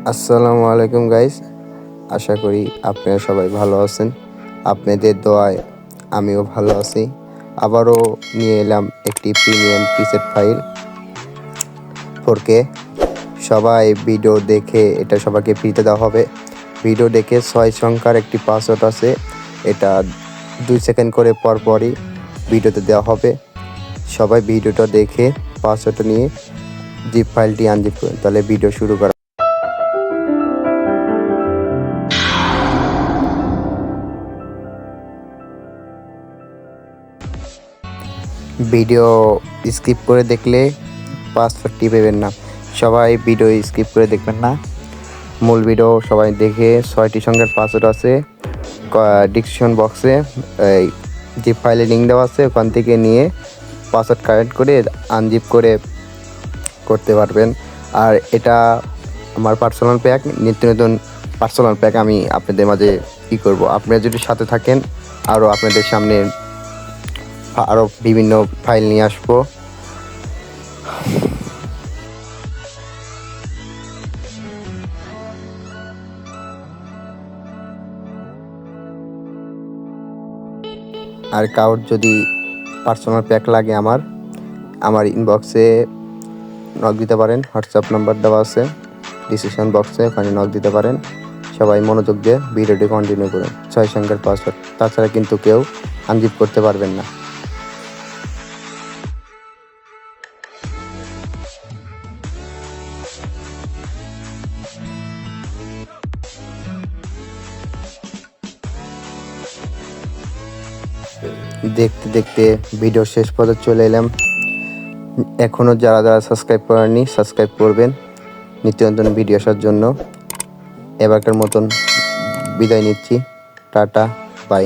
আসসালামু আলাইকুম গাইস। আশা করি আপনারা সবাই ভালো আছেন। আপনাদের দোয়ায় আমিও ভালো আছি। আবারও নিয়ে এলাম একটি প্রিমিয়াম প্রিসেট ফাইল 4K। সবাই ভিডিও দেখে এটা সবাইকে ফ্রিতে দেওয়া হবে। ভিডিও দেখে 6 সংখ্যার একটি পাসওয়ার্ড আছে, এটা 2 সেকেন্ড করে পরপরই ভিডিওতে দেওয়া হবে। সবাই ভিডিওটা দেখে পাসওয়ার্ডটা নিয়ে জিপ ফাইলটি আনজিপ করুন, তাহলে ভিডিও শুরু করা। ভিডিও স্কিপ করে দেখলে পাসওয়ার্ডটি পাবেন না। সবাই ভিডিও স্কিপ করে দেখবেন না, মূল ভিডিও সবাই দেখে 6টি সংখ্যার পাসওয়ার্ড আছে ডিসক্রিপশন বক্সে, এই জিপ ফাইলে লিঙ্ক দেওয়া আছে, ওখান থেকে নিয়ে পাসওয়ার্ড কারেক্ট করে আনজিপ করে করতে পারবেন। আর এটা আমার পার্সোনাল প্যাক, নিত্য নতুন পার্সোনাল প্যাক আমি আপনাদের মাঝে কী করব। আপনারা যদি সাথে থাকেন আরও আপনাদের সামনে আরও বিভিন্ন ফাইল নিয়ে আসবো। আর কারোর যদি পার্সোনাল প্যাক লাগে আমার ইনবক্সে নক দিতে পারেন। হোয়াটসঅ্যাপ নাম্বার দেওয়া আছে ডিসক্রিপশন বক্সে, ওখানে নক দিতে পারেন। সবাই মনোযোগ দিয়ে ভিডিওটি কন্টিনিউ করুন। 6 সংখ্যার পাসওয়ার্ড, তাছাড়া কিন্তু কেউ আনজিপ করতে পারবেন না। দেখতে দেখতে ভিডিও শেষ পর্যন্ত চলে এলাম। এখনও যারা সাবস্ক্রাইব করেননি সাবস্ক্রাইব করবেন নিত্য নতুন ভিডিও আসার জন্য। এবারকার মতন বিদায় নিচ্ছি, টাটা, বাই।